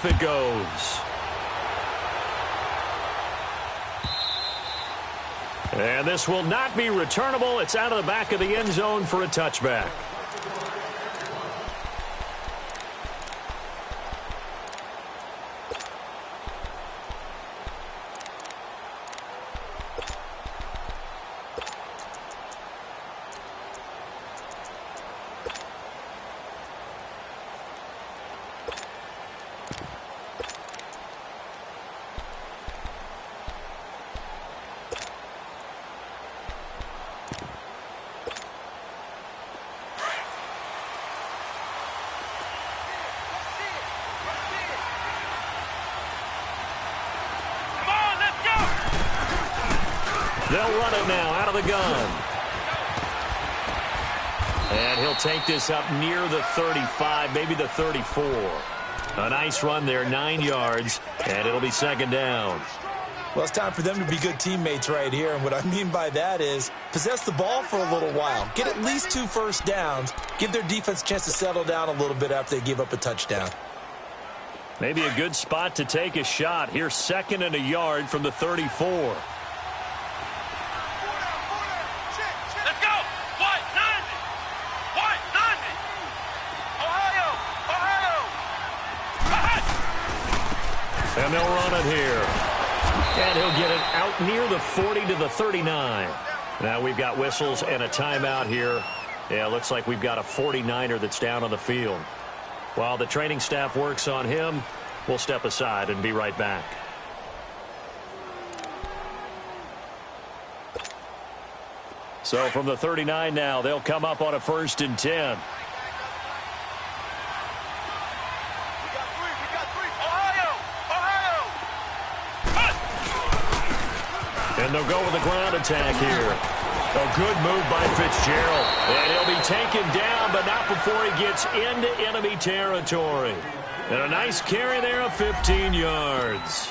off it goes. And this will not be returnable. It's out of the back of the end zone for a touchback. They'll run it now out of the gun. And he'll take this up near the 35, maybe the 34. A nice run there, 9 yards, and it'll be second down. Well, it's time for them to be good teammates right here, and what I mean by that is possess the ball for a little while. Get at least 2 first downs. Give their defense a chance to settle down a little bit after they give up a touchdown. Maybe a good spot to take a shot. Here's 2nd and a yard from the 34. And they'll run it here. And he'll get it out near the 40 to the 39. Now we've got whistles and a timeout here. Yeah, looks like we've got a 49er that's down on the field. While the training staff works on him, we'll step aside and be right back. So from the 39 now, they'll come up on a 1st and 10. And they'll go with a ground attack here. A good move by Fitzgerald. And he'll be taken down, but not before he gets into enemy territory. And a nice carry there of 15 yards.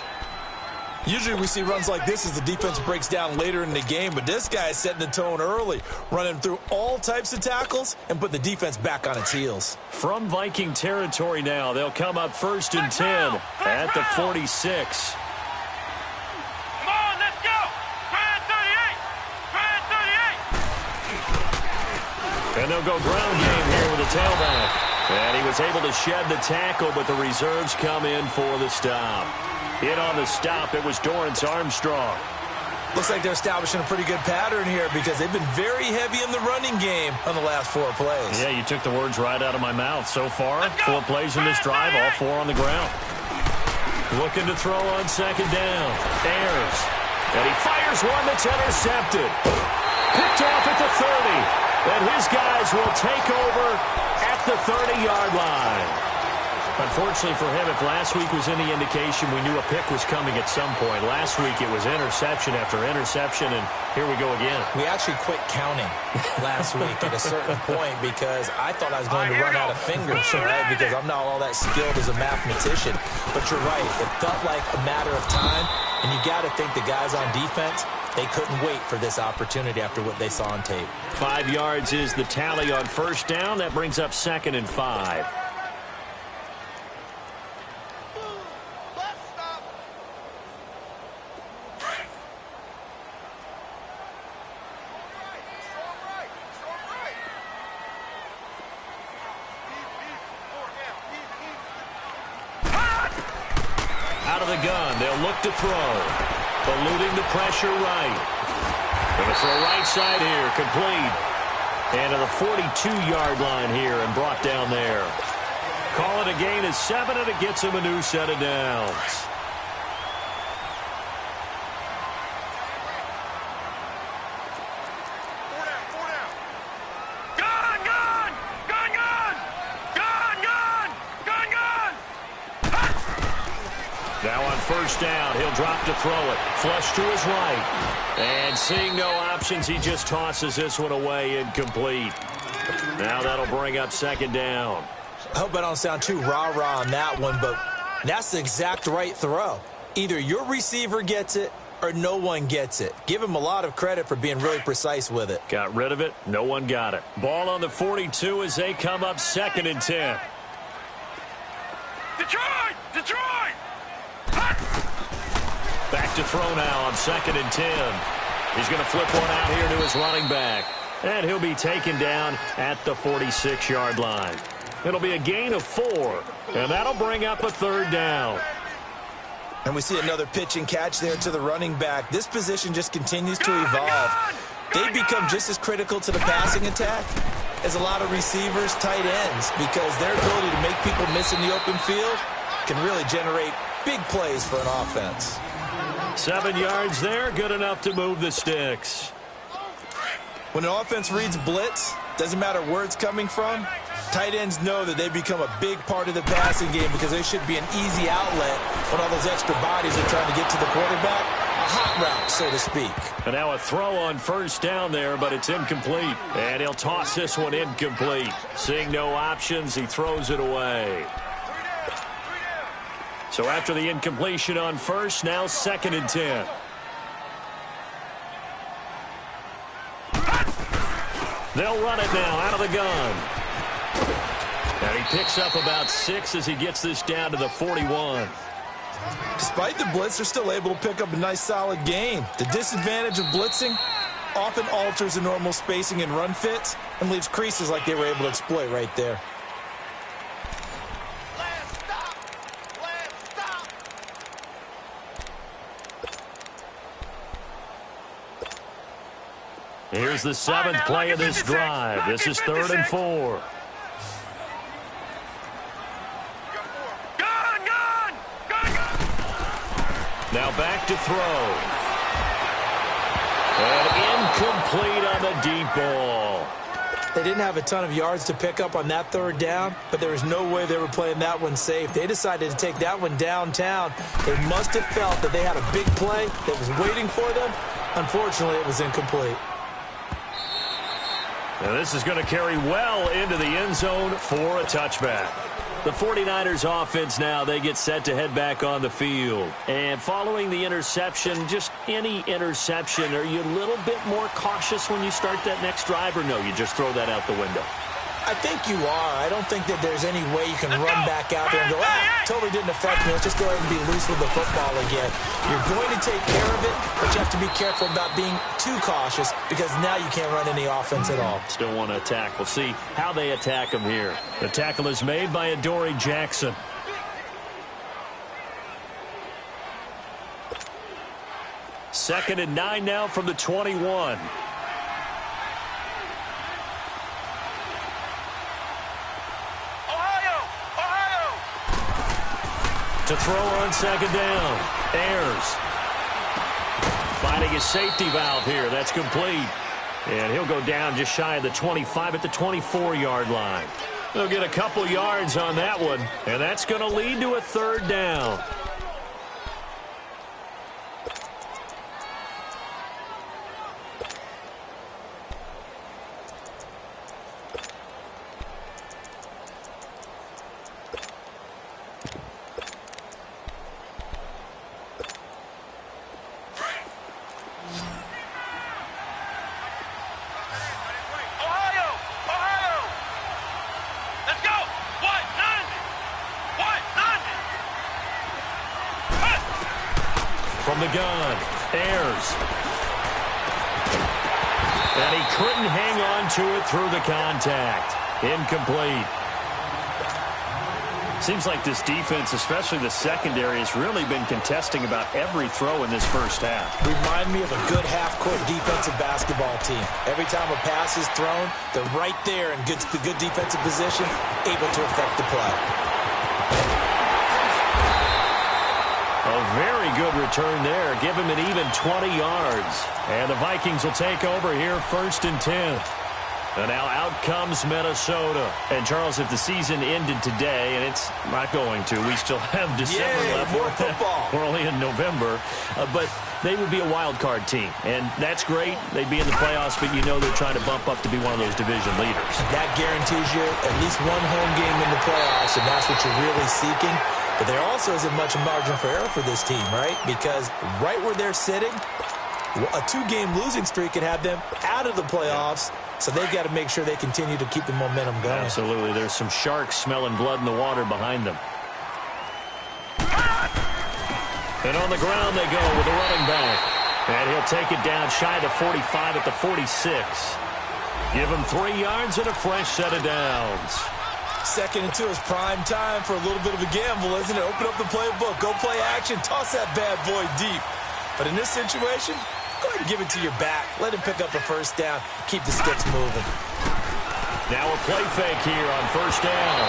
Usually we see runs like this as the defense breaks down later in the game, but this guy is setting the tone early, running through all types of tackles and put the defense back on its heels. From Viking territory now, they'll come up 1st and 10 at the 46. And they'll go ground game here with a tailback. And he was able to shed the tackle, but the reserves come in for the stop. In on the stop, it was Dorrance Armstrong. Looks like they're establishing a pretty good pattern here because they've been very heavy in the running game on the last 4 plays. Yeah, you took the words right out of my mouth. So far, 4 plays in this drive, all 4 on the ground. Looking to throw on 2nd down. Ayers. And he fires one that's intercepted. Picked off at the 30. And his guys will take over at the 30-yard line. Unfortunately for him, if last week was any indication, we knew a pick was coming at some point. Last week it was interception after interception, and here we go again. We actually quit counting last week at a certain point because I thought I was going to run out of fingers, right? Because I'm not all that skilled as a mathematician. But you're right. It felt like a matter of time, and you got to think the guys on defense, they couldn't wait for this opportunity after what they saw on tape. 5 yards is the tally on 1st down. That brings up 2nd and 5. Out of the gun, they'll look to throw. Eluding the pressure right. Going to throw right side here, complete. And to the 42-yard line here and brought down there. Call it a gain of 7, and it gets him a new set of downs. Now on 1st down, he'll drop to throw it. Flush to his right. And seeing no options, he just tosses this one away, incomplete. Now that'll bring up 2nd down. I hope I don't sound too rah-rah on that one, but that's the exact right throw. Either your receiver gets it or no one gets it. Give him a lot of credit for being really precise with it. Got rid of it. No one got it. Ball on the 42 as they come up 2nd and 10. Detroit! Detroit! Back to throw now on 2nd and 10. He's going to flip one out here to his running back. And he'll be taken down at the 46-yard line. It'll be a gain of 4, and that'll bring up a 3rd down. And we see another pitch and catch there to the running back. This position just continues to evolve. They become just as critical to the passing attack as a lot of receivers, tight ends, because their ability to make people miss in the open field can really generate big plays for an offense. 7 yards there, good enough to move the sticks. When an offense reads blitz, doesn't matter where it's coming from, tight ends know that they become a big part of the passing game because they should be an easy outlet when all those extra bodies are trying to get to the quarterback. A hot route, so to speak. And now a throw on 1st down there, but it's incomplete. And he'll toss this one incomplete. Seeing no options, he throws it away. So after the incompletion on 1st, now 2nd and 10. They'll run it now out of the gun. And he picks up about 6 as he gets this down to the 41. Despite the blitz, they're still able to pick up a nice solid gain. The disadvantage of blitzing often alters the normal spacing and run fits and leaves creases like they were able to exploit right there. Here's the 7th play of this drive. This is 3rd and 4. Now back to throw. And incomplete on the deep ball. They didn't have a ton of yards to pick up on that 3rd down, but there was no way they were playing that one safe. They decided to take that one downtown. They must have felt that they had a big play that was waiting for them. Unfortunately, it was incomplete. Now this is going to carry well into the end zone for a touchback. The 49ers offense now, they get set to head back on the field. And following the interception, just any interception, are you a little bit more cautious when you start that next drive, or no, you just throw that out the window? I think you are. I don't think that there's any way you can run back out there and go, totally didn't affect me. Let's just go ahead and be loose with the football again. You're going to take care of it, but you have to be careful about being too cautious because now you can't run any offense at all. Still want to attack. We'll see how they attack him here. The tackle is made by Adoree Jackson. Second and 9 now from the 21. To throw on 2nd down. Ayers finding his safety valve here. That's complete. And he'll go down just shy of the 25 at the 24-yard line. They'll get a couple yards on that one, and that's going to lead to a 3rd down. From the gun, Ayers. And he couldn't hang on to it through the contact. Incomplete. Seems like this defense, especially the secondary, has really been contesting about every throw in this first half. Remind me of a good half-court defensive basketball team. Every time a pass is thrown, they're right there in good defensive position, able to affect the play. A very good return there. Give him an even 20 yards. And the Vikings will take over here 1st and 10. And now out comes Minnesota. And, Charles, if the season ended today, and it's not going to, we still have December left. More football. We're only in November. But they would be a wild card team. And that's great. They'd be in the playoffs, but you know they're trying to bump up to be one of those division leaders. That guarantees you at least one home game in the playoffs, and that's what you're really seeking. But there also isn't much margin for error for this team, right? Because right where they're sitting, a 2-game losing streak could have them out of the playoffs. So they've got to make sure they continue to keep the momentum going. Absolutely. There's some sharks smelling blood in the water behind them. And on the ground they go with the running back. And he'll take it down shy of the 45 at the 46. Give him 3 yards and a fresh set of downs. 2nd and 2 is prime time for a little bit of a gamble, isn't it? Open up the playbook, go play action, toss that bad boy deep. But in this situation, go ahead and give it to your back. Let him pick up a first down. Keep the sticks moving. Now a play fake here on first down.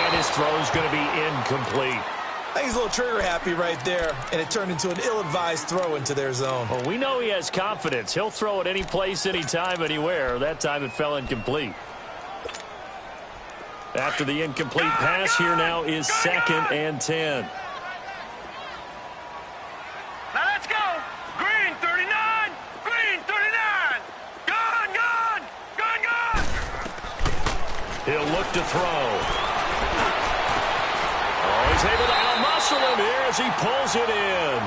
And his throw's going to be incomplete. I think he's a little trigger happy right there, and it turned into an ill-advised throw into their zone. Well, we know he has confidence. He'll throw it any place, anytime, anywhere. That time it fell incomplete. After the incomplete pass, here now is 2nd and 10. Now let's go. Green 39. Green 39. Gun, gun. Gun, gun. He'll look to throw. Oh, he's able to out-muscle him here as he pulls it in.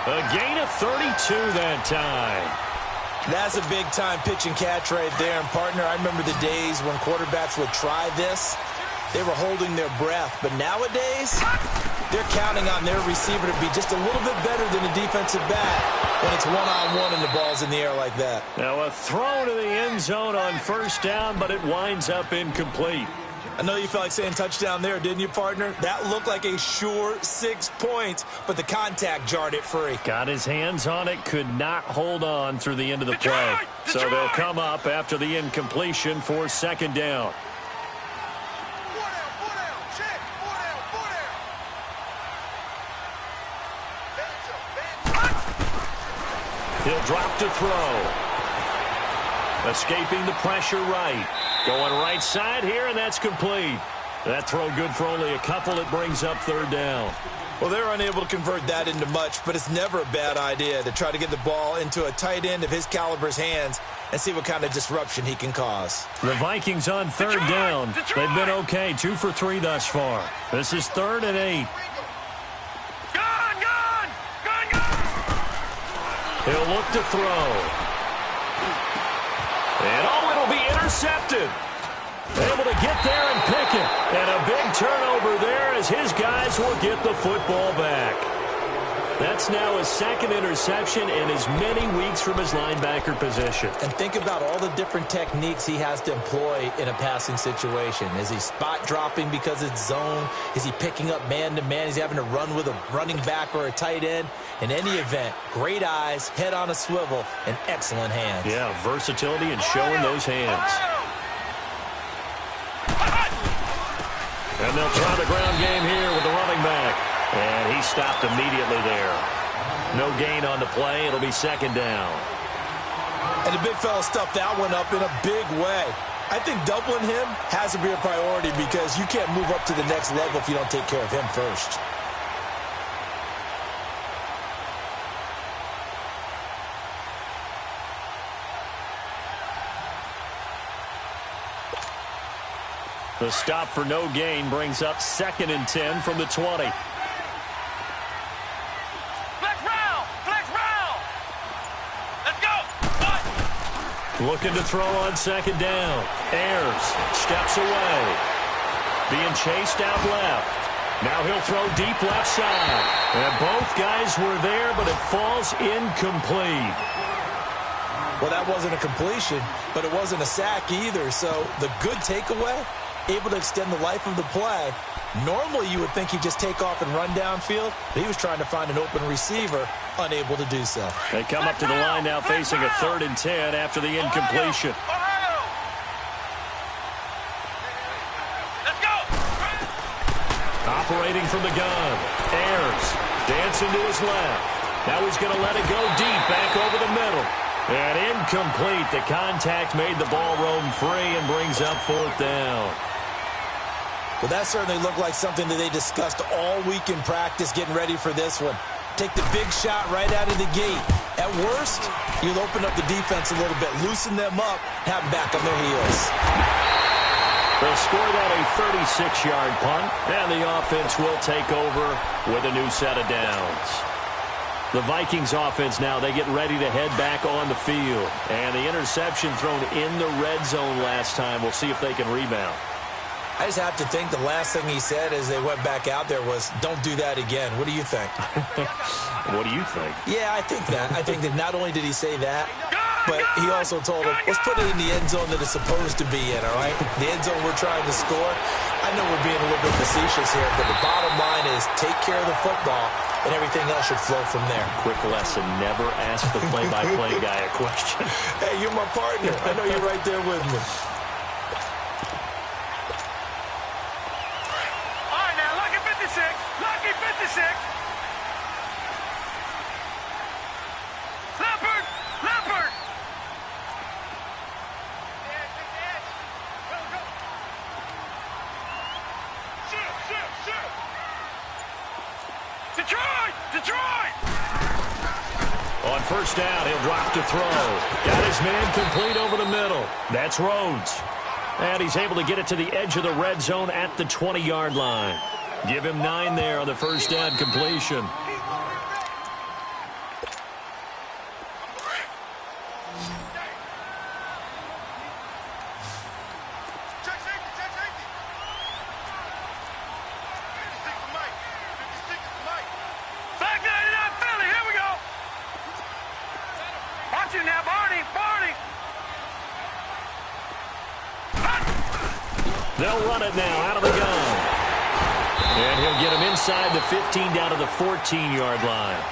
A gain of 32 that time. That's a big-time pitch and catch right there. And, partner, I remember the days when quarterbacks would try this. They were holding their breath. But nowadays, they're counting on their receiver to be just a little bit better than a defensive back when it's one-on-one and the ball's in the air like that. Now a throw to the end zone on first down, but it winds up incomplete. I know you felt like saying touchdown there, didn't you, partner? That looked like a sure 6 points, but the contact jarred it free. Got his hands on it, could not hold on through the end of the play. So they'll come up after the incompletion for 2nd down. He'll drop to throw. Escaping the pressure right. Going right side here, and that's complete. That throw good for only a couple. It brings up 3rd down. Well, they're unable to convert that into much, but it's never a bad idea to try to get the ball into a tight end of his caliber's hands and see what kind of disruption he can cause. The Vikings on 3rd down. They've been okay, 2 for 3 thus far. This is 3rd and 8. Gun, gun. Gun, gun. He'll look to throw. And it'll be intercepted. Able to get there and pick it. And a big turnover there as his guys will get the football back. That's now his 2nd interception in as many weeks from his linebacker position. And think about all the different techniques he has to employ in a passing situation. Is he spot dropping because it's zone? Is he picking up man-to-man? Is he having to run with a running back or a tight end? In any event, great eyes, head on a swivel, and excellent hands. Yeah, versatility and showing those hands. And they'll try the ground game here with the running back. And he stopped immediately there. No gain on the play. It'll be 2nd down. And the big fella stuffed that one up in a big way. I think doubling him has to be a priority because you can't move up to the next level if you don't take care of him first. The stop for no gain brings up 2nd and 10 from the 20. Flex round. Flex round. Let's go. What? Looking to throw on 2nd down. Ayers steps away. Being chased out left. Now he'll throw deep left side. And both guys were there, but it falls incomplete. Well, that wasn't a completion, but it wasn't a sack either. So the good takeaway, able to extend the life of the play. Normally, you would think he'd just take off and run downfield, but he was trying to find an open receiver, unable to do so. They come up to the line now facing a 3rd and 10 after the incompletion. Ohio. Let's go. Operating from the gun. Ayers dancing to his left. Now he's going to let it go deep back over the middle. And incomplete. The contact made the ball roam free and brings up 4th down. Well, that certainly looked like something that they discussed all week in practice getting ready for this one. Take the big shot right out of the gate. At worst, you'll open up the defense a little bit, loosen them up, have them back on their heels. They'll score that a 36-yard punt, and the offense will take over with a new set of downs. The Vikings offense now, they get ready to head back on the field. And the interception thrown in the red zone last time. We'll see if they can rebound. I just have to think the last thing he said as they went back out there was, don't do that again. What do you think? What do you think? Yeah, I think that. I think that not only did he say that, but he also told him, let's put it in the end zone that it's supposed to be in, all right? The end zone we're trying to score. I know we're being a little bit facetious here, but the bottom line is take care of the football, and everything else should flow from there. Quick lesson, never ask the play-by-play guy a question. Hey, you're my partner. I know you're right there with me. Lucky 56. Leopard. Shoot. Detroit. On first down, he'll drop to throw. Got his man complete over the middle. That's Rhodes. And he's able to get it to the edge of the red zone at the 20-yard line. Give him 9 there on the first down completion. Check safety. Back 99 Philly, here we go. Watch it now, Barney. They'll run it now out of the gun. And he'll get him inside the 15 down to the 14-yard line.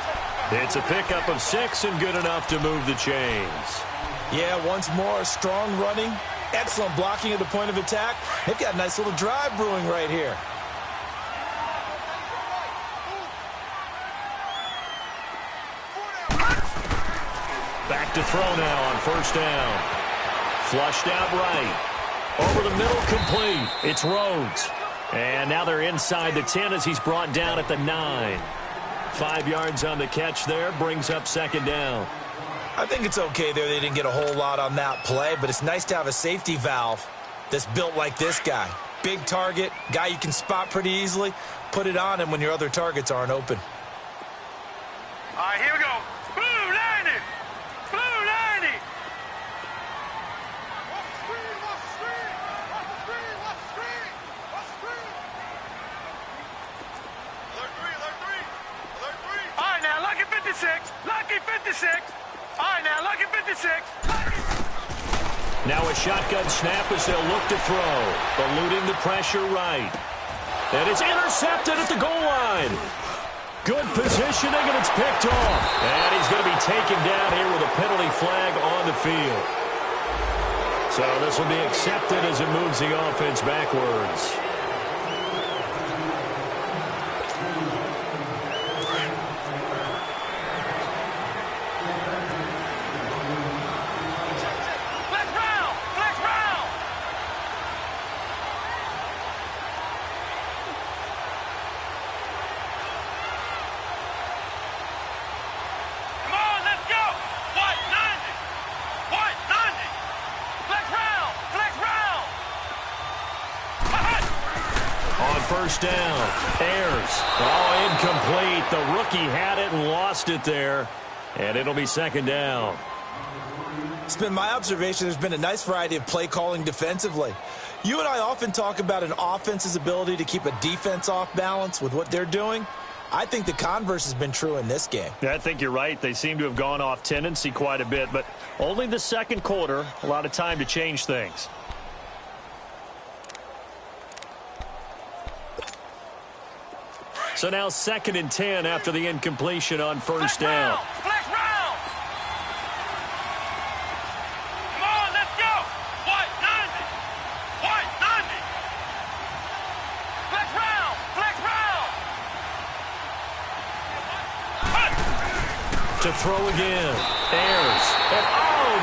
It's a pickup of 6 and good enough to move the chains. Yeah, once more, strong running, excellent blocking at the point of attack. They've got a nice little drive brewing right here. Back to throw now on first down. Flushed out right. Over the middle, complete. It's Rhodes. And now they're inside the 10 as he's brought down at the 9. 5 yards on the catch there, brings up second down. I think it's okay there. They didn't get a whole lot on that play, but it's nice to have a safety valve that's built like this guy. Big target, guy you can spot pretty easily. Put it on him when your other targets aren't open. All right, here we go. Blue 90. Lucky 56. All right, now, Lucky 56. Now a shotgun snap as they'll look to throw. Eluding the pressure right. And it's intercepted at the goal line. Good positioning, and it's picked off. And he's going to be taken down here with a penalty flag on the field. So this will be accepted as it moves the offense backwards. First down. Ayers. Oh, incomplete. The rookie had it and lost it there. And it'll be second down. It's been my observation there's been a nice variety of play calling defensively. You and I often talk about an offense's ability to keep a defense off balance with what they're doing. I think the converse has been true in this game. Yeah, I think you're right. They seem to have gone off tendency quite a bit, but only the second quarter. A lot of time to change things. So now 2nd and 10 after the incompletion on first down. Flex round. Come on, let's go. White 90. Flex round. To throw again. Ayers. And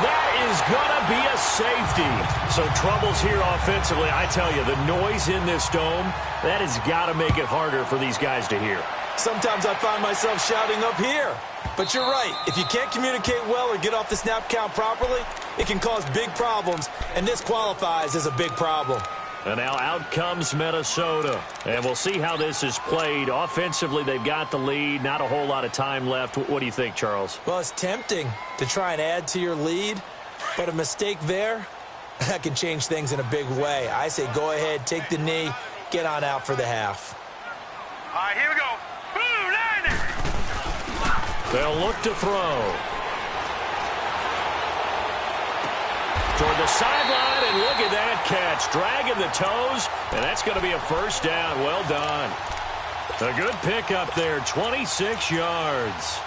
that is going to be a safety. So troubles here offensively. I tell you, the noise in this dome, that has got to make it harder for these guys to hear. Sometimes I find myself shouting up here. But you're right. If you can't communicate well or get off the snap count properly, it can cause big problems, and this qualifies as a big problem. And now out comes Minnesota. And we'll see how this is played. Offensively, they've got the lead. Not a whole lot of time left. What do you think, Charles? Well, it's tempting to try and add to your lead, but a mistake there That can change things in a big way. I say go ahead, take the knee, get on out for the half. All right, here we go. Boom, landing. They'll look to throw. Toward the sideline, and look at that catch. Dragging the toes, and that's going to be a first down. Well done. A good pickup there, 26 yards.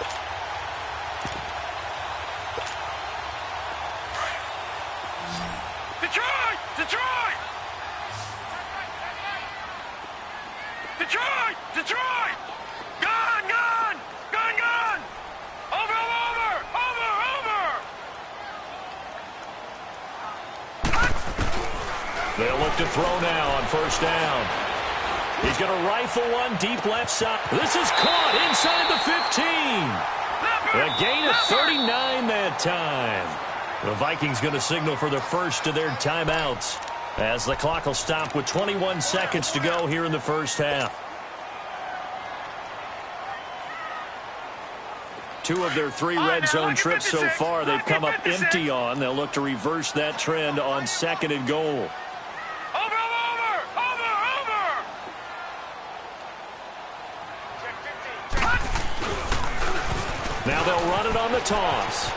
Detroit! Detroit! Detroit! Detroit! Gun! Gun! Gun! Gun! Over! Over! Over! Over! They'll look to throw now on first down. He's going to rifle one deep left side. This is caught inside the 15. A gain of 39 that time. The Vikings going to signal for the first of their timeouts as the clock will stop with 21 seconds to go here in the first half. 2 of their 3 red zone trips so far they've come up empty on. They'll look to reverse that trend on second and goal. Over! Over! Over! Over! Now they'll run it on the toss.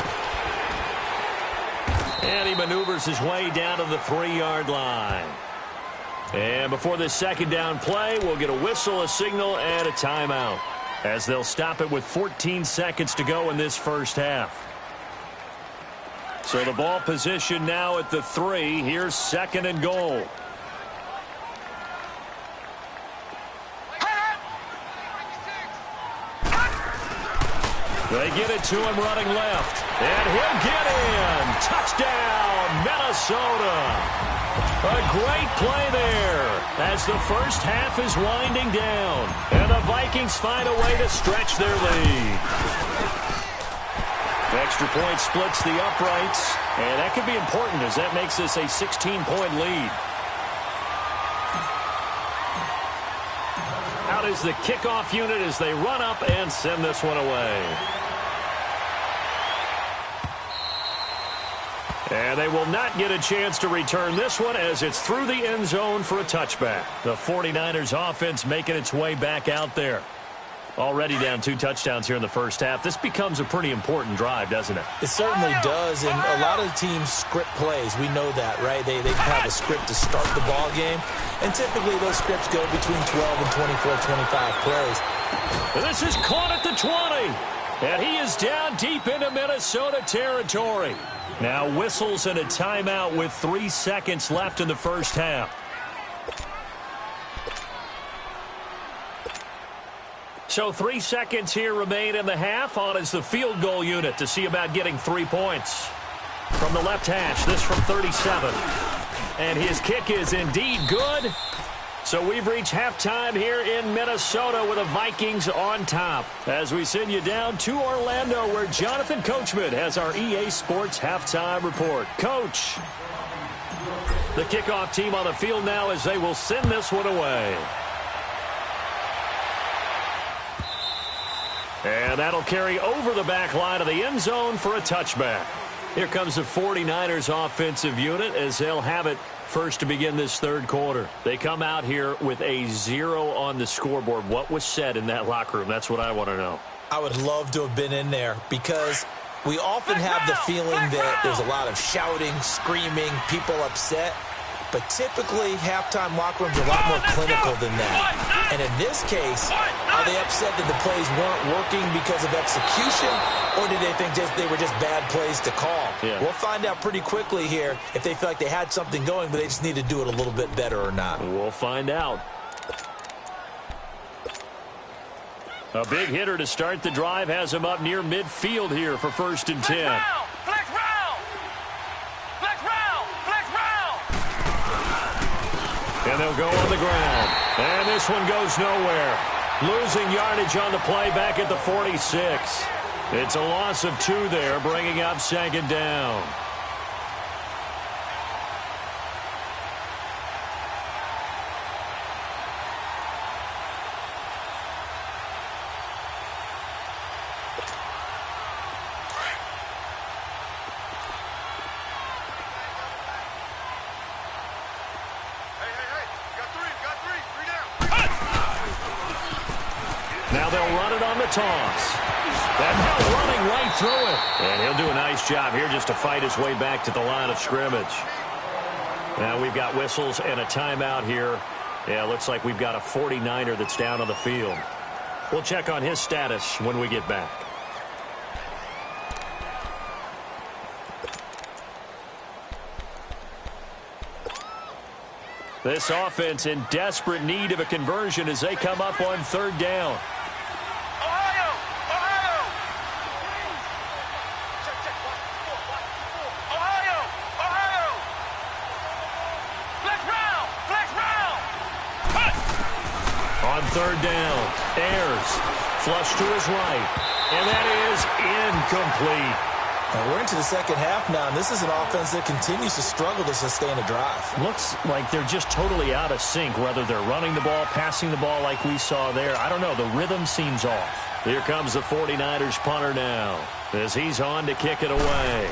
And he maneuvers his way down to the 3-yard line. And before this second down play, we'll get a whistle, a signal, and a timeout, as they'll stop it with 14 seconds to go in this first half. So the ball position now at the 3. Here's second and goal. They get it to him running left. And he'll get in. Touchdown, Minnesota. A great play there as the first half is winding down. And the Vikings find a way to stretch their lead. The extra point splits the uprights. And that could be important as that makes this a 16-point lead. Out is the kickoff unit as they run up and send this one away. And they will not get a chance to return this one as it's through the end zone for a touchback. The 49ers offense making its way back out there. Already down 2 touchdowns here in the first half. This becomes a pretty important drive, doesn't it? It certainly does, and a lot of teams script plays. We know that, right? They have a script to start the ball game, and typically those scripts go between 12 and 24, 25 plays. And this is caught at the 20, and he is down deep into Minnesota territory. Now whistles and a timeout with 3 seconds left in the first half. So 3 seconds here remain in the half. On is the field goal unit to see about getting 3 points. From the left hash, this from 37. And his kick is indeed good. So we've reached halftime here in Minnesota with the Vikings on top. As we send you down to Orlando, where Jonathan Coachman has our EA Sports halftime report. Coach, the kickoff team on the field now as they will send this one away. And that'll carry over the back line of the end zone for a touchback. Here comes the 49ers offensive unit as they'll have it first to begin this third quarter. They come out here with a 0 on the scoreboard. What was said in that locker room? That's what I want to know. I would love to have been in there because we often have the feeling that there's a lot of shouting, screaming, people upset. But typically, halftime locker rooms are a lot more clinical than that. And in this case, are they upset that the plays weren't working because of execution, or did they think they were just bad plays to call? Yeah. We'll find out pretty quickly here if they feel like they had something going, but they just need to do it a little bit better or not. We'll find out. A big hitter to start the drive has him up near midfield here for 1st and 10. Flex round! Flex round! Flex round! And they'll go on the ground. And this one goes nowhere. Losing yardage on the play back at the 46. It's a loss of 2 there, bringing up second down. Now they'll run it on the toss. And now running right through it. And he'll do a nice job here just to fight his way back to the line of scrimmage. Now we've got whistles and a timeout here. Yeah, looks like we've got a 49er that's down on the field. We'll check on his status when we get back. This offense in desperate need of a conversion as they come up on third down. Ohio! Ohio! Ohio! Ohio! Flex round! Flex round! On third down, Ayers flush to his right, and that is incomplete. And we're into the second half now, and this is an offense that continues to struggle to sustain a drive. Looks like they're just totally out of sync, whether they're running the ball, passing the ball like we saw there. I don't know. The rhythm seems off. Here comes the 49ers punter now as he's on to kick it away.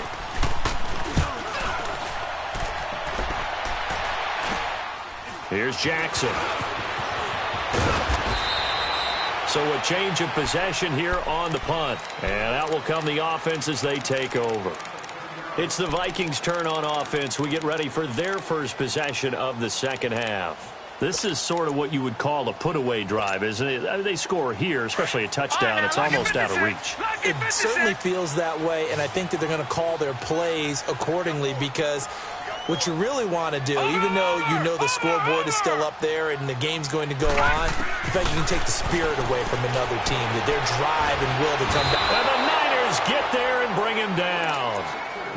Here's Jackson. So a change of possession here on the punt. And out will come the offense as they take over. It's the Vikings' turn on offense. We get ready for their first possession of the second half. This is sort of what you would call a put-away drive, isn't it? I mean, they score here, especially a touchdown. It's almost out of reach. It certainly feels that way, and I think that they're going to call their plays accordingly because what you really want to do, even though you know the scoreboard is still up there and the game's going to go on, in fact, you can take the spirit away from another team, that their drive and will to come back. And the Niners get there and bring him down.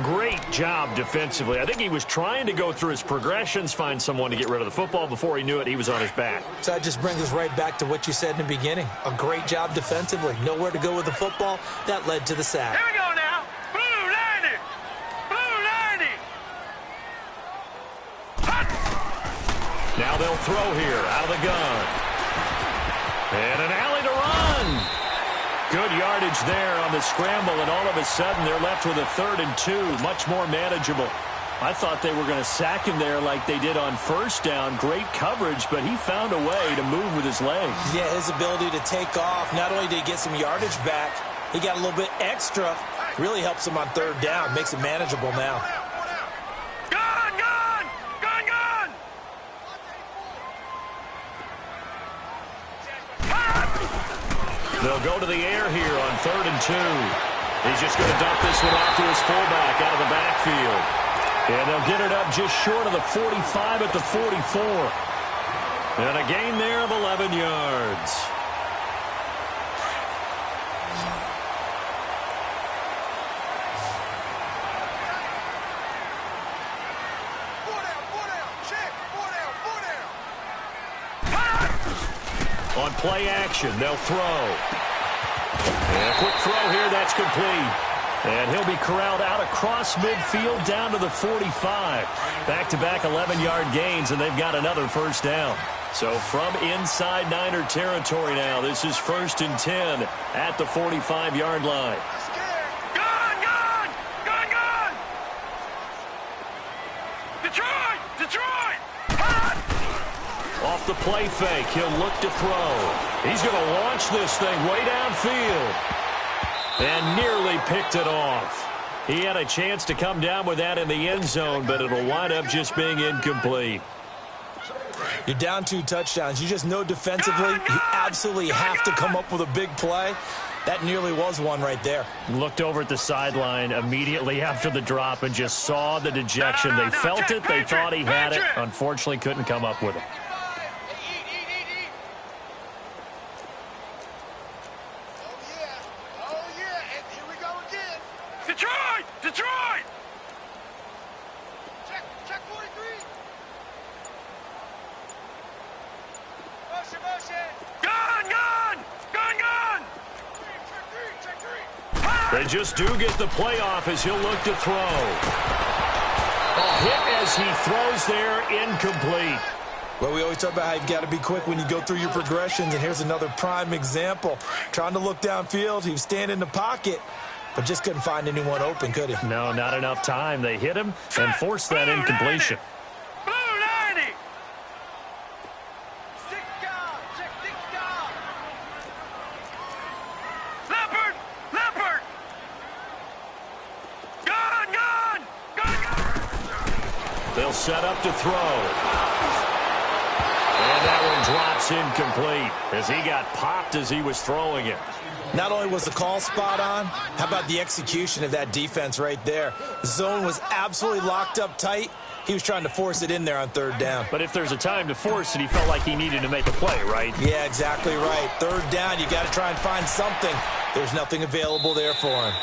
Great job defensively. I think he was trying to go through his progressions, find someone to get rid of the football. Before he knew it, he was on his back. So that just brings us right back to what you said in the beginning. A great job defensively. Nowhere to go with the football. That led to the sack. Here we go now. Blue 90. Blue 90. Now they'll throw here out of the gun. And an alley to run. Good yardage there on the scramble, and all of a sudden they're left with a 3rd and 2, much more manageable. I thought they were going to sack him there like they did on first down. Great coverage, but he found a way to move with his legs. Yeah, his ability to take off, not only did he get some yardage back, he got a little bit extra. Really helps him on third down, makes it manageable now. Gun, gun, gun, gun. They'll go to the air here on 3rd and 2. He's just going to dump this one off to his fullback out of the backfield. And they'll get it up just short of the 45 at the 44. And a gain there of 11 yards. On play action, they'll throw. And a quick throw here, that's complete. And he'll be corralled out across midfield down to the 45. Back-to-back 11-yard gains, and they've got another first down. So from inside Niner territory now, this is 1st and 10 at the 45-yard line. Gun, gun, gun, gun. Detroit, Detroit. Off the play fake, he'll look to throw. He's going to launch this thing way downfield. And nearly picked it off. He had a chance to come down with that in the end zone, but it'll wind up just being incomplete. You're down 2 touchdowns. You just know defensively you absolutely have to come up with a big play. That nearly was one right there. Looked over at the sideline immediately after the drop and just saw the dejection. They felt it. They thought he had it. Unfortunately, couldn't come up with it. Detroit, Detroit. Check 43. Motion. Gun, gun, gun, gun. Check 3. They just do get the playoff as he'll look to throw. A hit as he throws there, incomplete. Well, we always talk about how you've got to be quick when you go through your progressions, and here's another prime example. Trying to look downfield, he was standing in the pocket, but just couldn't find anyone open, could he? No, not enough time. They hit him and forced that incompletion. Blue 90. Check 6 guard. He'll set up to throw. And that one drops incomplete as he got popped as he was throwing it. Not only was the call spot on, how about the execution of that defense right there? The zone was absolutely locked up tight. He was trying to force it in there on third down. But if there's a time to force it, he felt like he needed to make a play, right? Yeah, exactly right. Third down, you got to try and find something. There's nothing available there for him.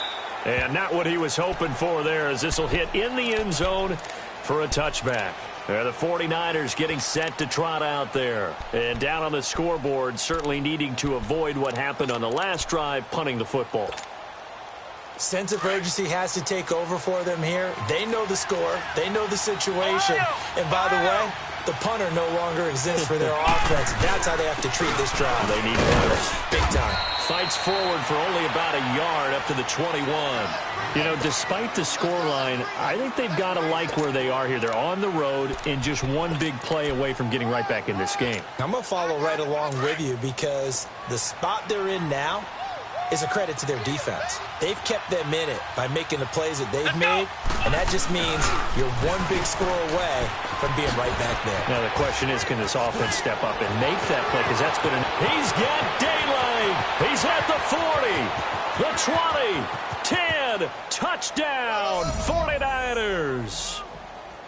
And not what he was hoping for there, as this will hit in the end zone for a touchback. The 49ers getting set to trot out there. And down on the scoreboard, certainly needing to avoid what happened on the last drive, punting the football. Sense of urgency has to take over for them here. They know the score. They know the situation. And by the way, the punter no longer exists for their offense. That's how they have to treat this drive. They need points. Big time. Fights forward for only about a yard up to the 21. You know, despite the scoreline, I think they've got to like where they are here. They're on the road and just one big play away from getting right back in this game. I'm going to follow right along with you because the spot they're in now is a credit to their defense. They've kept them in it by making the plays that they've made, and that just means you're one big score away from being right back there. Now the question is, can this offense step up and make that play? Because that's been he's got daylight. He's at the 40, the 20, 10, touchdown, 49ers.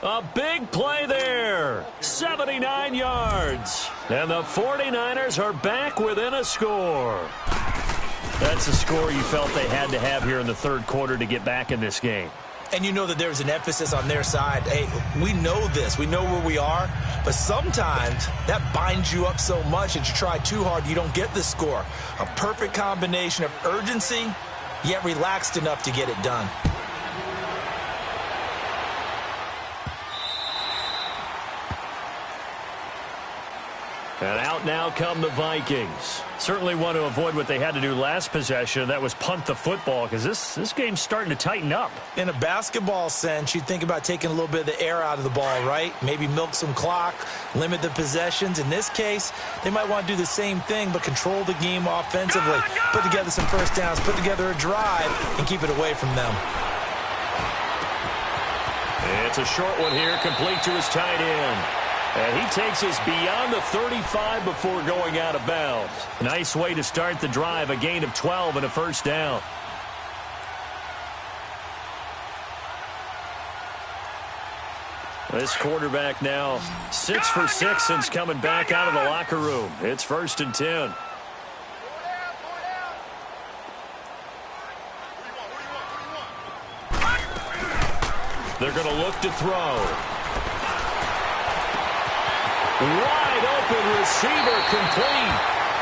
A big play there, 79 yards. And the 49ers are back within a score. That's a score you felt they had to have here in the third quarter to get back in this game. And you know that there's an emphasis on their side. Hey, we know this. We know where we are. But sometimes that binds you up so much that you try too hard, you don't get the score. A perfect combination of urgency, yet relaxed enough to get it done. And out now come the Vikings. Certainly want to avoid what they had to do last possession. That was punt the football, because this game's starting to tighten up. In a basketball sense, you think about taking a little bit of the air out of the ball, right? Maybe milk some clock, limit the possessions. In this case, they might want to do the same thing, but control the game offensively. Put together some first downs, put together a drive, and keep it away from them. It's a short one here, complete to his tight end. And he takes us beyond the 35 before going out of bounds. Nice way to start the drive, a gain of 12 and a first down. This quarterback now 6 for 6 since coming back out of the locker room. It's 1st and 10. They're going to look to throw. Wide open receiver complete.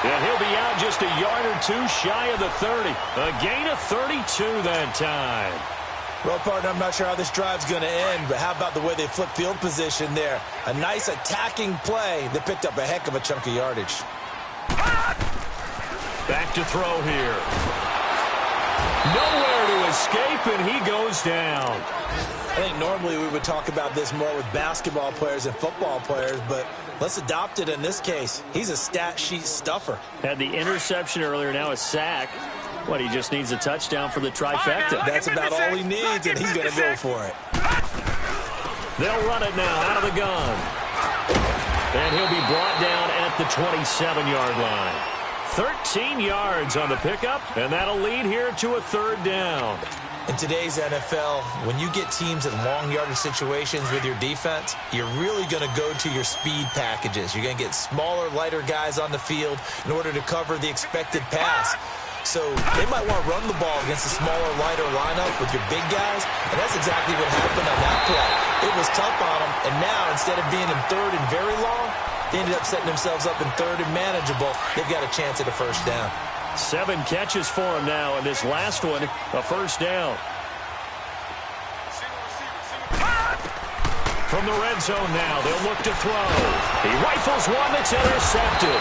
And he'll be out just a yard or two shy of the 30. A gain of 32 that time. Well, partner, I'm not sure how this drive's going to end, but how about the way they flip field position there? A nice attacking play that picked up a heck of a chunk of yardage. Back to throw here. Nowhere to escape, and he goes down. I think normally we would talk about this more with basketball players and football players, but let's adopt it in this case. He's a stat sheet stuffer. Had the interception earlier, now a sack. What, he just needs a touchdown for the trifecta. That's about all he needs, and he's going to go for it. They'll run it now out of the gun. And he'll be brought down at the 27-yard line. 13 yards on the pickup, and that'll lead here to a third down. In today's NFL, when you get teams in long yardage situations with your defense, you're really going to go to your speed packages. You're going to get smaller, lighter guys on the field in order to cover the expected pass. So they might want to run the ball against a smaller, lighter lineup with your big guys, and that's exactly what happened on that play. It was tough on them, and now instead of being in third and very long, they ended up setting themselves up in third and manageable. They've got a chance at a first down. 7 catches for him now, and this last one, a first down. From the red zone now, they'll look to throw. He rifles one that's intercepted.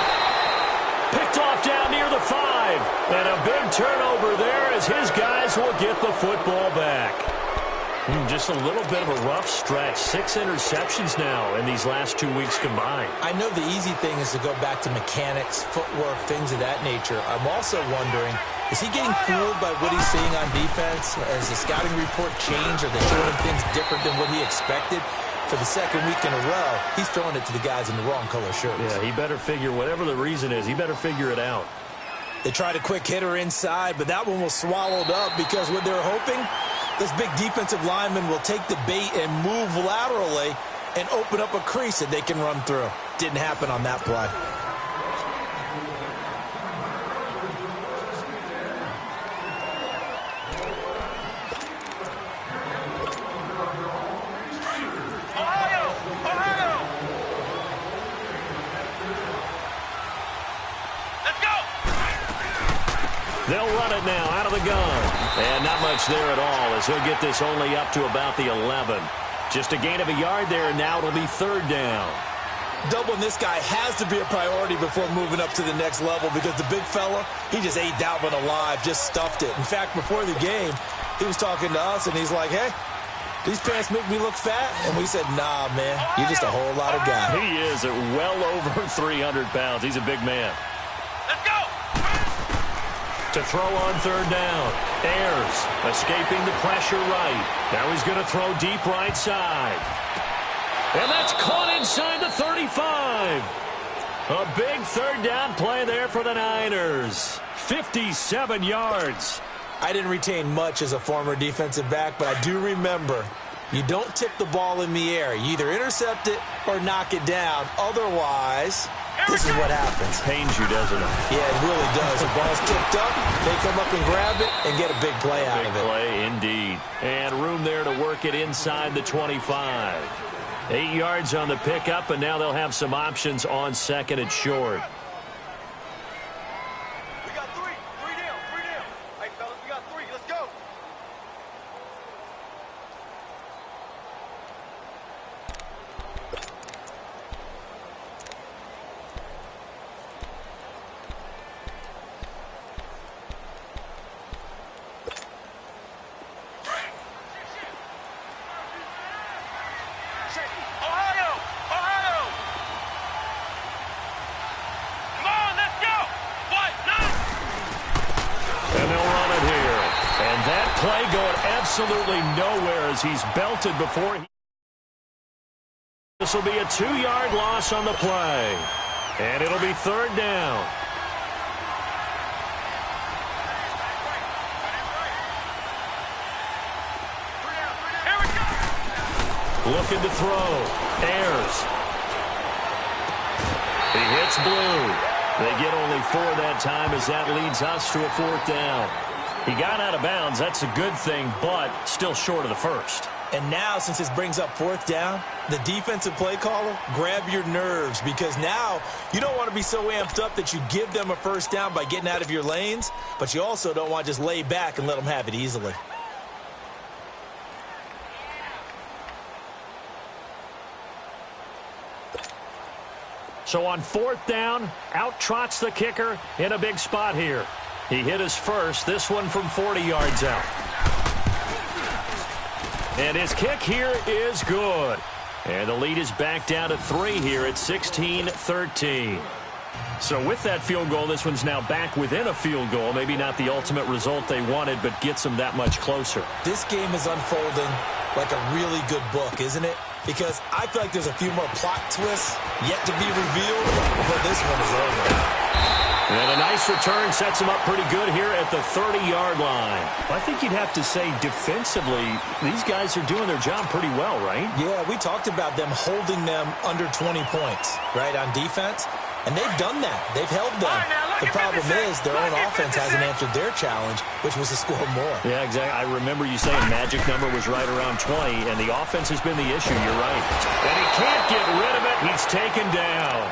Picked off down near the 5. And a big turnover there as his guys will get the football back. Just a little bit of a rough stretch. 6 interceptions now in these last 2 weeks combined. I know the easy thing is to go back to mechanics, footwork, things of that nature. I'm also wondering, is he getting fooled by what he's seeing on defense? Has the scouting report changed? Are they showing him things different than what he expected? for the second week in a row, he's throwing it to the guys in the wrong color shirts. Yeah, he better figure, whatever the reason is, he better figure it out. They tried a quick hitter inside, but that one was swallowed up because what they're hoping, this big defensive lineman will take the bait and move laterally and open up a crease that they can run through. Didn't happen on that play. They'll run it now out of the gun. And not much there at all as he'll get this only up to about the 11. Just a gain of a yard there, and now it'll be third down. Doubling this guy has to be a priority before moving up to the next level because the big fella, he just ate that one alive, just stuffed it. In fact, before the game, he was talking to us, and he's like, hey, these pants make me look fat? And we said, nah, man, you're just a whole lot of guy. He is at well over 300 pounds. He's a big man. Let's go! To throw on third down. Ayers escaping the pressure right. Now he's going to throw deep right side. And that's caught inside the 35. A big third down play there for the Niners. 57 yards. I didn't retain much as a former defensive back, but I do remember you don't tip the ball in the air. You either intercept it or knock it down. Otherwise, this is what happens. Pains you, doesn't it? Yeah, it really does. The ball's tipped up, they come up and grab it and get a big play out of it. Big play indeed. And room there to work it inside the 25. 8 yards on the pickup, and now they'll have some options on second and short. We got three. Three down. Hey, fellas, we got three. Let's go. Ohio! Come on, let's go! What? No! And they'll run it here. And that play going absolutely nowhere as he's belted before. This will be a 2-yard loss on the play. And it'll be third down. Here we go! Looking to throw. Ayers. He hits Blue. They get only 4 that time as that leads us to a fourth down. He got out of bounds. That's a good thing, but still short of the first. And now, since this brings up fourth down, the defensive play caller, grab your nerves because now you don't want to be so amped up that you give them a first down by getting out of your lanes, but you also don't want to just lay back and let them have it easily. So on fourth down, out trots the kicker in a big spot here. He hit his first, this one from 40 yards out. And his kick here is good. And the lead is back down to 3 here at 16-13. So with that field goal, this one's now back within a field goal. Maybe not the ultimate result they wanted, but gets them that much closer. This game is unfolding like a really good book, isn't it? Because I feel like there's a few more plot twists yet to be revealed before this one is over. And a nice return sets him up pretty good here at the 30-yard line. I think you'd have to say defensively, these guys are doing their job pretty well, right? Yeah, we talked about them holding them under 20 points, right, on defense. And they've done that. They've held them. The problem is their own offense hasn't answered their challenge, which was to score more. Yeah, exactly. I remember you saying magic number was right around 20, and the offense has been the issue. You're right. And he can't get rid of it. He's taken down.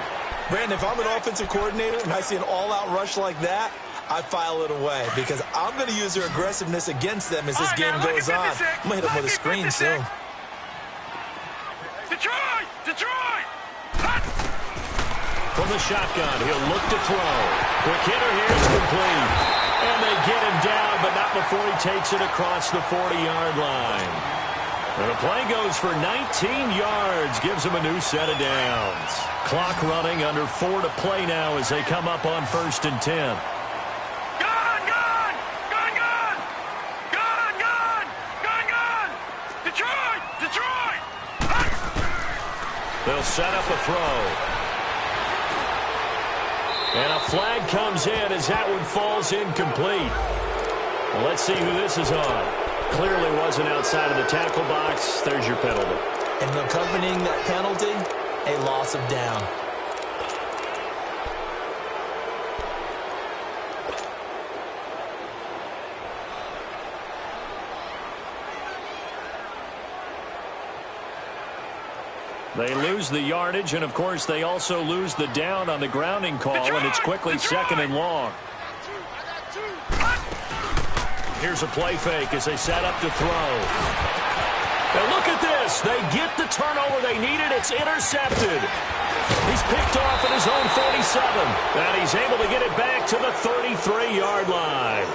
Brandon, if I'm an offensive coordinator and I see an all-out rush like that, I file it away because I'm going to use their aggressiveness against them as this game goes on. I'm going to hit them with a screen soon. Detroit! From the shotgun, he'll look to throw. Quick hitter here is complete. And they get him down, but not before he takes it across the 40-yard line. And the play goes for 19 yards, gives him a new set of downs. Clock running, under 4 to play now as they come up on 1st and 10. Detroit! They'll set up a throw. And a flag comes in as that one falls incomplete. Well, let's see who this is on. Clearly wasn't outside of the tackle box. There's your penalty. And accompanying that penalty, a loss of down. They lose the yardage, and, of course, they also lose the down on the grounding call, and it's quickly second and long. Here's a play fake as they set up to throw. And look at this. They get the turnover they needed. It's intercepted. He's picked off at his own 47, and he's able to get it back to the 33-yard line.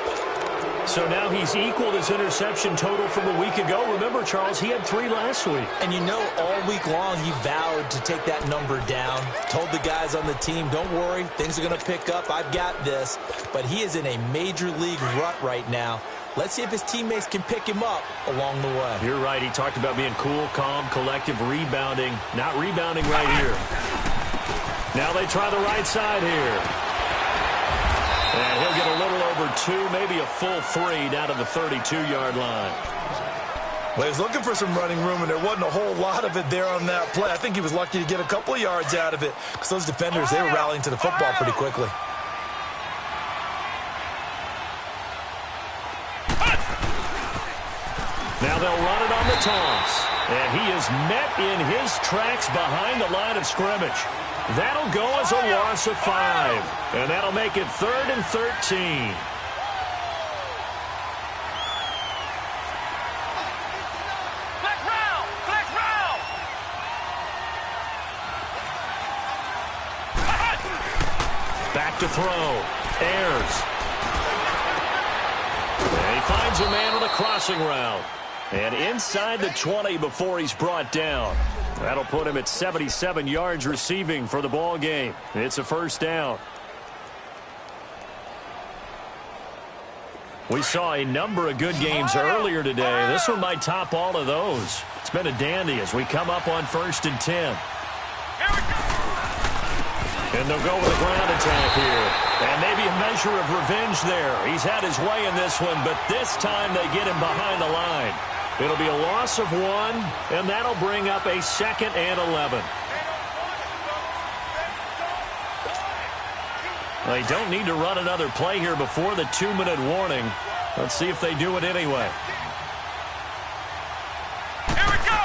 So now he's equaled his interception total from a week ago. Remember, Charles, he had 3 last week. And you know, all week long he vowed to take that number down. Told the guys on the team, don't worry, things are going to pick up. I've got this. But he is in a major league rut right now. Let's see if his teammates can pick him up along the way. You're right. He talked about being cool, calm, collective, rebounding. Not rebounding right here. Now they try the right side here. And he'll get a little over 2, maybe a full 3 down to the 32-yard line. Well, he was looking for some running room, and there wasn't a whole lot of it there on that play. I think he was lucky to get a couple of yards out of it because those defenders, they were rallying to the football pretty quickly. Now they'll run it on the toss. And he is met in his tracks behind the line of scrimmage. That'll go as a loss of 5. And that'll make it 3rd and 13. Flex round! Flex round! Back to throw. Ayers. And he finds a man with a crossing route. And inside the 20 before he's brought down. That'll put him at 77 yards receiving for the ball game. It's a first down. We saw a number of good games earlier today. This one might top all of those. It's been a dandy as we come up on 1st and 10. And they'll go with a ground attack here. And maybe a measure of revenge there. He's had his way in this one, but this time they get him behind the line. It'll be a loss of 1, and that'll bring up a 2nd and 11. They don't need to run another play here before the 2-minute warning. Let's see if they do it anyway. Here we go!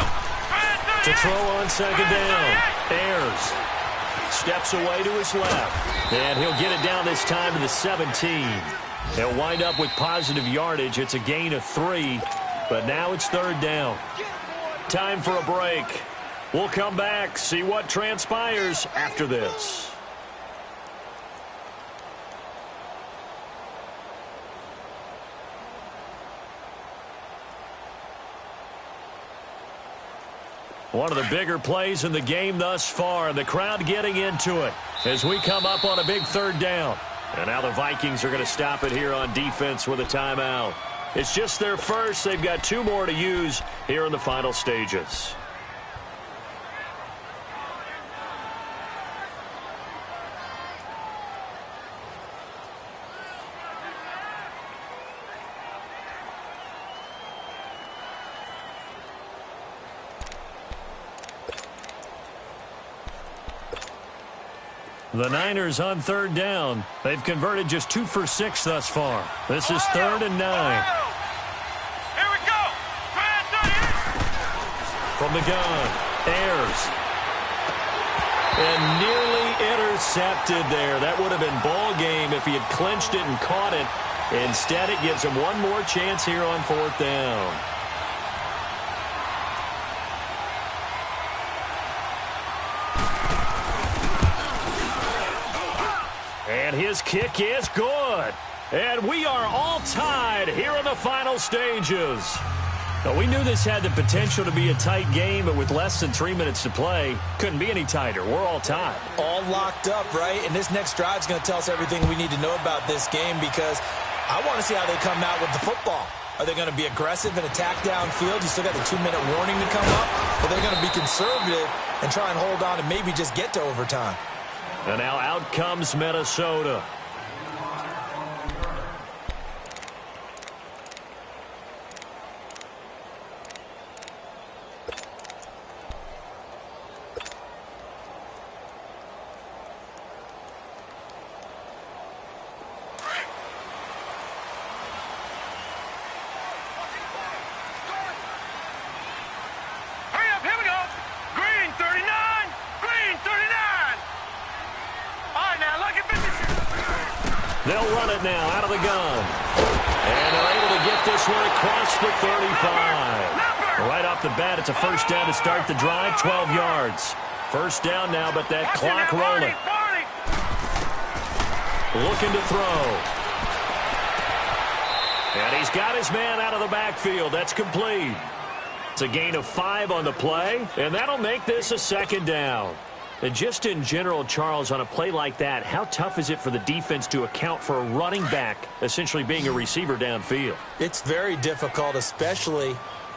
To throw on 2nd down. Ayers steps away to his left. And he'll get it down this time to the 17. He'll wind up with positive yardage. It's a gain of 3. But now it's 3rd down. Time for a break. We'll come back, see what transpires after this. One of the bigger plays in the game thus far. The crowd getting into it as we come up on a big 3rd down. And now the Vikings are going to stop it here on defense with a timeout. It's just their first. They've got 2 more to use here in the final stages. The Niners on 3rd down. They've converted just 2 for 6 thus far. This is 3rd and 9. Here we go! From the gun, Ayers. And nearly intercepted there. That would have been ball game if he had clinched it and caught it. Instead, it gives him one more chance here on 4th down. And his kick is good. And we are all tied here in the final stages. Now, we knew this had the potential to be a tight game, but with less than 3 minutes to play, couldn't be any tighter. We're all tied. All locked up, right? And this next drive is going to tell us everything we need to know about this game because I want to see how they come out with the football. Are they going to be aggressive and attack downfield? You still got the 2-minute warning to come up. Or they're going to be conservative and try and hold on and maybe just get to overtime. And now out comes Minnesota. They'll run it now out of the gun. And they're able to get this one across the 35. Right off the bat, it's a first down to start the drive, 12 yards. First down now, but that clock rolling. Looking to throw. And he's got his man out of the backfield. That's complete. It's a gain of 5 on the play, and that'll make this a second down. And just in general, Charles, on a play like that, how tough is it for the defense to account for a running back essentially being a receiver downfield? It's very difficult, especially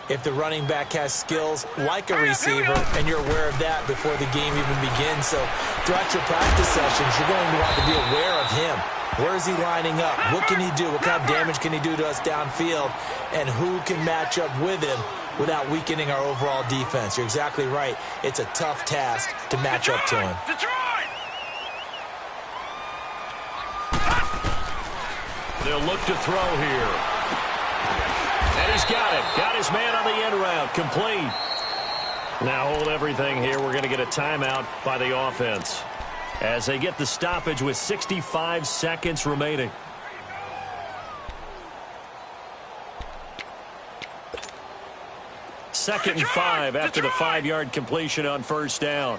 if the running back has skills like a receiver, and you're aware of that before the game even begins. So throughout your practice sessions, you're going to want to be aware of him. Where is he lining up? What can he do? What kind of damage can he do to us downfield? And who can match up with him without weakening our overall defense? You're exactly right. It's a tough task to match up to him. They'll look to throw here. And he's got it. Got his man on the end route. Complete. Now hold everything here. We're going to get a timeout by the offense as they get the stoppage with 65 seconds remaining. Second and 5 after the 5-yard completion on first down.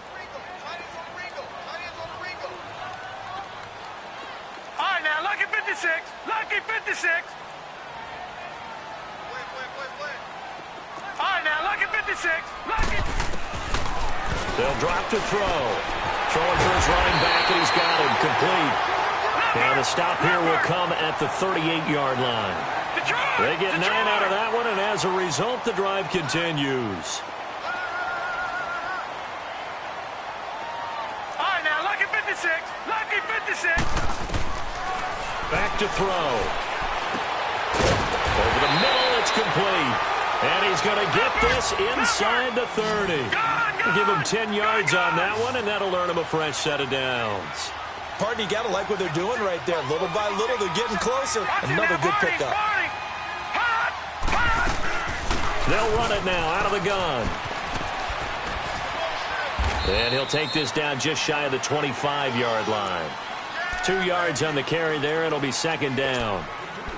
All right, now, lucky 56. Lucky 56. All right, now, lucky 56. Lucky. They'll drop to throw. Throwing for his running back, and he's got him complete. And the stop here will come at the 38-yard line. They get 9 out of that one, and as a result, the drive continues. All right, now, lucky 56. Lucky 56. Back to throw. Over the middle, it's complete. And he's going to get this inside the 30. Give him 10 yards on that one, and that'll earn him a fresh set of downs. Pardon, you got to like what they're doing right there. Little by little, they're getting closer. Another good pickup. They'll run it now out of the gun. And he'll take this down just shy of the 25-yard line. 2 yards on the carry there. It'll be second down.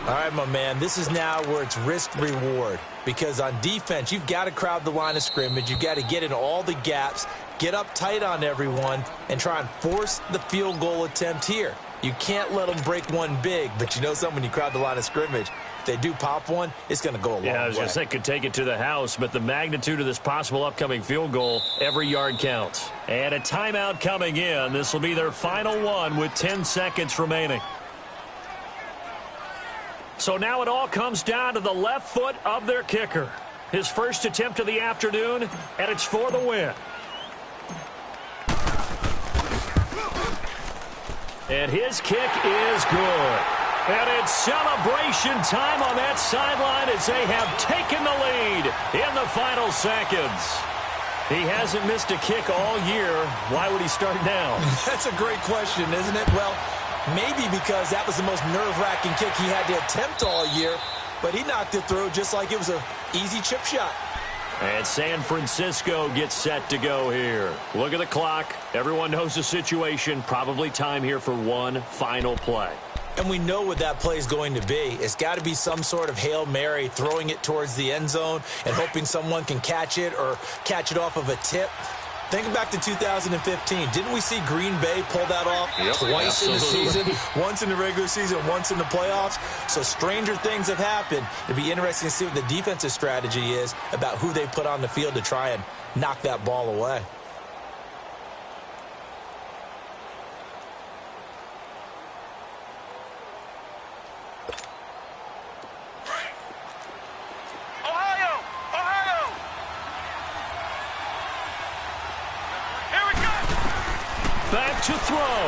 All right, my man, this is now where it's risk-reward. Because on defense, you've got to crowd the line of scrimmage. You've got to get in all the gaps, get up tight on everyone, and try and force the field goal attempt here. You can't let them break one big, but you know something, when you crowd the line of scrimmage, if they do pop one, it's going to go a long way. Yeah, I was going to say could take it to the house, but the magnitude of this possible upcoming field goal, every yard counts. And a timeout coming in. This will be their final one with 10 seconds remaining. So now it all comes down to the left foot of their kicker. His first attempt of the afternoon, and it's for the win. And his kick is good. And it's celebration time on that sideline as they have taken the lead in the final seconds. He hasn't missed a kick all year. Why would he start now? That's a great question, isn't it? Well, maybe because that was the most nerve-wracking kick he had to attempt all year, but he knocked it through just like it was an easy chip shot. And San Francisco gets set to go here. Look at the clock. Everyone knows the situation. Probably time here for one final play. And we know what that play is going to be. It's got to be some sort of Hail Mary, throwing it towards the end zone and hoping someone can catch it or catch it off of a tip. Think back to 2015. Didn't we see Green Bay pull that off twice in the season? Once in the regular season, once in the playoffs. So stranger things have happened. It'd be interesting to see what the defensive strategy is about who they put on the field to try and knock that ball away. Back to throw.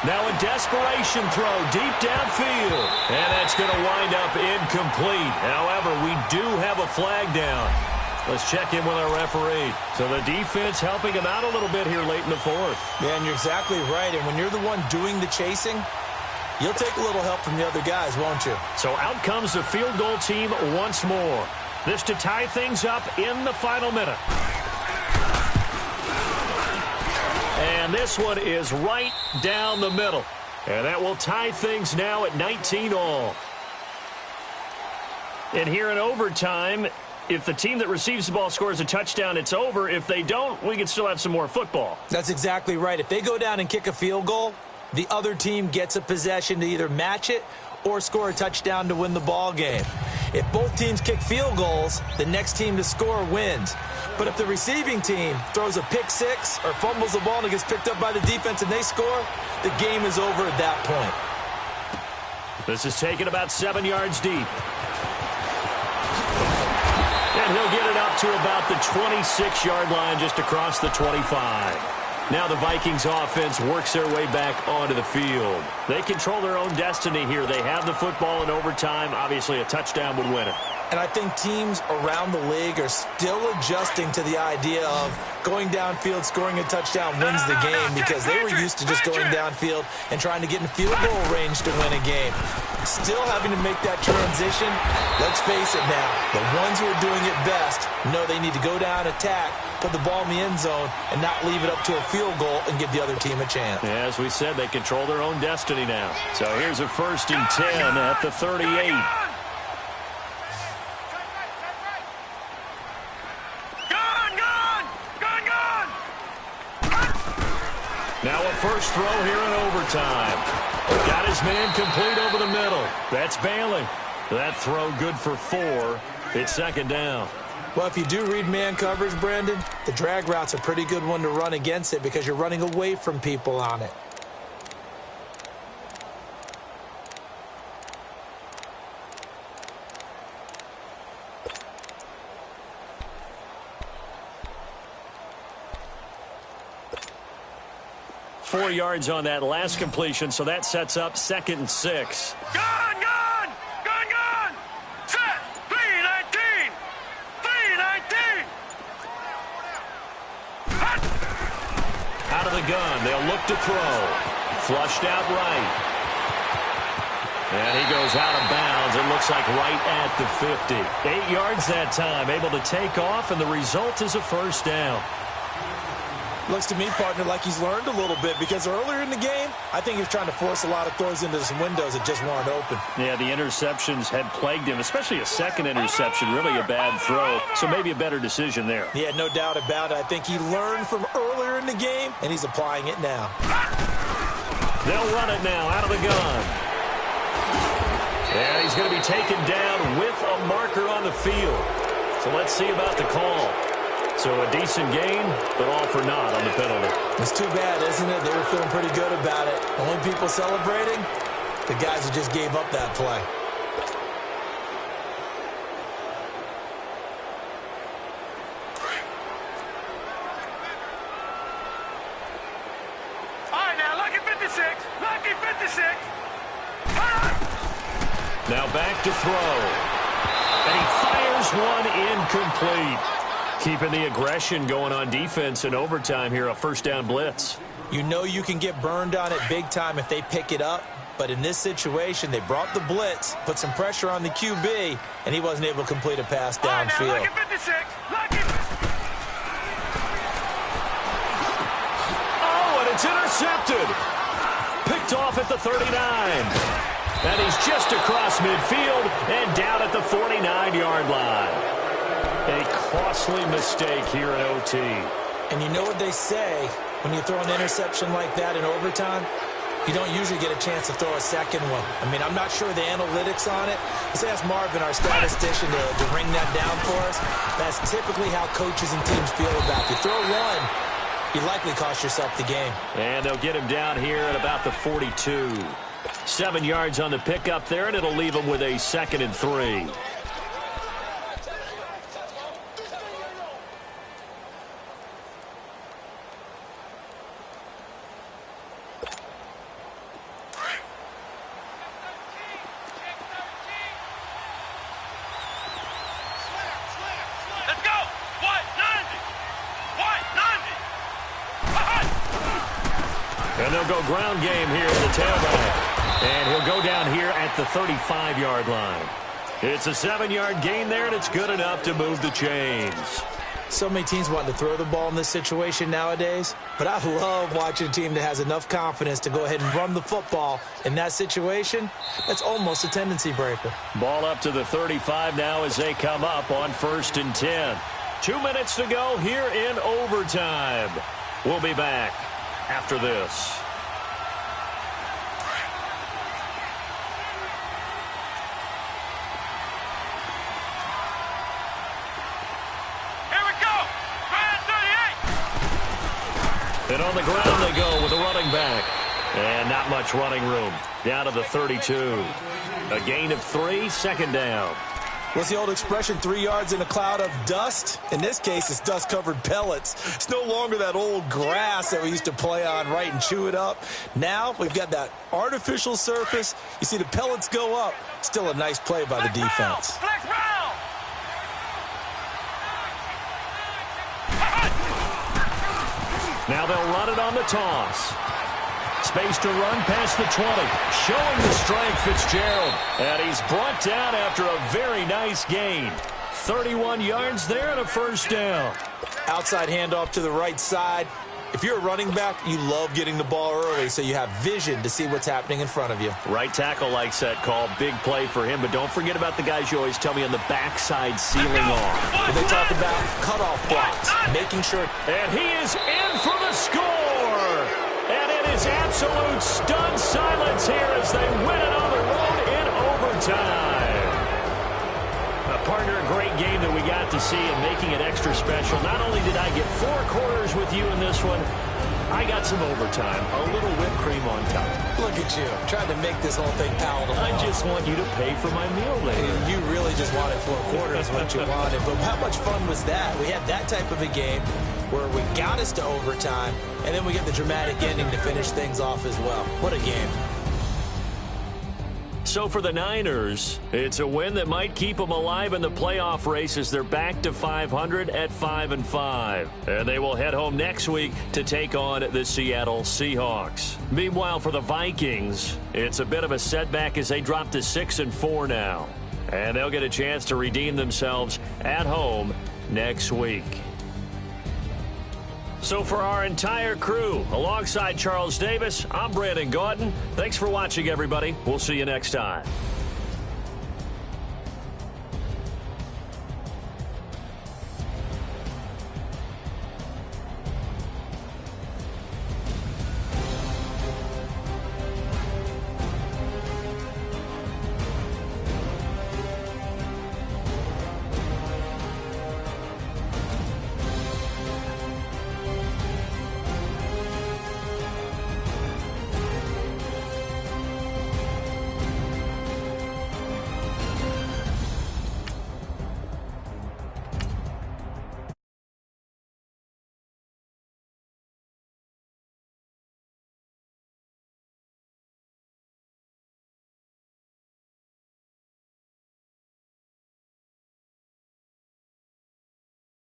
Now a desperation throw deep downfield. And that's going to wind up incomplete. However, we do have a flag down. Let's check in with our referee. So the defense helping him out a little bit here late in the fourth. Yeah, and you're exactly right. And when you're the one doing the chasing, you'll take a little help from the other guys, won't you? So out comes the field goal team once more. This to tie things up in the final minute. And this one is right down the middle. And that will tie things now at 19 all. And here in overtime, if the team that receives the ball scores a touchdown, it's over. If they don't, we can still have some more football. That's exactly right. If they go down and kick a field goal, the other team gets a possession to either match it or score a touchdown to win the ball game. If both teams kick field goals, the next team to score wins. But if the receiving team throws a pick six or fumbles the ball and it gets picked up by the defense and they score, the game is over at that point. This is taken about 7 yards deep. And he'll get it up to about the 26-yard line, just across the 25. Now the Vikings offense works their way back onto the field. They control their own destiny here. They have the football in overtime. Obviously, a touchdown would win it. And I think teams around the league are still adjusting to the idea of going downfield, scoring a touchdown wins the game, because they were used to just going downfield and trying to get in field goal range to win a game. Still having to make that transition. Let's face it now, the ones who are doing it best know they need to go down, attack, put the ball in the end zone, and not leave it up to a field goal and give the other team a chance. Yeah, as we said, they control their own destiny now. So here's a 1st and 10 at the 38. Now a first throw here in overtime. Got his man complete over the middle. That's Bailey. That throw good for 4. It's 2nd down. Well, if you do read man coverage, Brandon, the drag route's a pretty good one to run against it because you're running away from people on it. Four yards on that last completion, so that sets up 2nd and 6. Gun, gun! Gun, gun! Set! 319! 319! Out of the gun, they'll look to throw. Flushed out right. And he goes out of bounds. It looks like right at the 50. 8 yards that time, able to take off, and the result is a 1st down. Looks to me, partner, like he's learned a little bit, because earlier in the game, I think he was trying to force a lot of throws into some windows that just weren't open. Yeah, the interceptions had plagued him, especially a 2nd interception, really a bad throw, so maybe a better decision there. Yeah, no doubt about it. I think he learned from earlier in the game, and he's applying it now. They'll run it now out of the gun. And he's going to be taken down with a marker on the field. So let's see about the call. So a decent gain, but all for naught on the penalty. It's too bad, isn't it? They were feeling pretty good about it. Only people celebrating, the guys who just gave up that play. All right, now, lucky 56. Lucky 56. Now back to throw. And he fires one incomplete. Keeping the aggression going on defense in overtime here, a 1st down blitz. You know you can get burned on it big time if they pick it up, but in this situation, they brought the blitz, put some pressure on the QB, and he wasn't able to complete a pass downfield. Lucky 56. Lucky. Oh, and it's intercepted. Picked off at the 39. And he's just across midfield and down at the 49-yard line. A costly mistake here in OT. And you know what they say, when you throw an interception like that in overtime, you don't usually get a chance to throw a second one. I mean, I'm not sure the analytics on it. Let's ask Marvin, our statistician, to ring that down for us. That's typically how coaches and teams feel about it. You throw one, you likely cost yourself the game. And they'll get him down here at about the 42. 7 yards on the pickup there, and it'll leave him with a 2nd and 3. they'll go ground game here in the tailback. And he'll go down here at the 35-yard line. It's a 7-yard gain there, and it's good enough to move the chains. So many teams want to throw the ball in this situation nowadays, but I love watching a team that has enough confidence to go ahead and run the football. In that situation, that's almost a tendency breaker. Ball up to the 35 now as they come up on 1st and 10. 2 minutes to go here in overtime. We'll be back after this. And on the ground they go with a running back. And not much running room. Down to the 32. A gain of 3, 2nd down. What's the old expression, 3 yards in a cloud of dust? In this case, it's dust-covered pellets. It's no longer that old grass that we used to play on, right, and chew it up. Now we've got that artificial surface. You see the pellets go up. Still a nice play by the defense. Now they'll run it on the toss. Space to run past the 20. Showing the strength, Fitzgerald. And he's brought down after a very nice gain. 31 yards there and a 1st down. Outside handoff to the right side. If you're a running back, you love getting the ball early so you have vision to see what's happening in front of you. Right tackle likes that call. Big play for him. But don't forget about the guys you always tell me on the backside sealing off. When they talk about cutoff blocks, making sure. And he is in for the score. And it is absolute stunned silence here as they win it on the road in overtime. Partner, a great game that we got to see and making it extra special. Not only did I get 4 quarters with you in this one, I got some overtime. A little whipped cream on top. Look at you, trying to make this whole thing palatable. I just want you to pay for my meal later. You really just wanted 4 quarters what you wanted. But how much fun was that? We had that type of a game where we got us to overtime, and then we get the dramatic ending to finish things off as well. What a game. So for the Niners, it's a win that might keep them alive in the playoff race as they're back to 500 at 5-5. And they will head home next week to take on the Seattle Seahawks. Meanwhile, for the Vikings, it's a bit of a setback as they drop to 6-4 now. And they'll get a chance to redeem themselves at home next week. So for our entire crew, alongside Charles Davis, I'm Brandon Gaudin. Thanks for watching, everybody. We'll see you next time.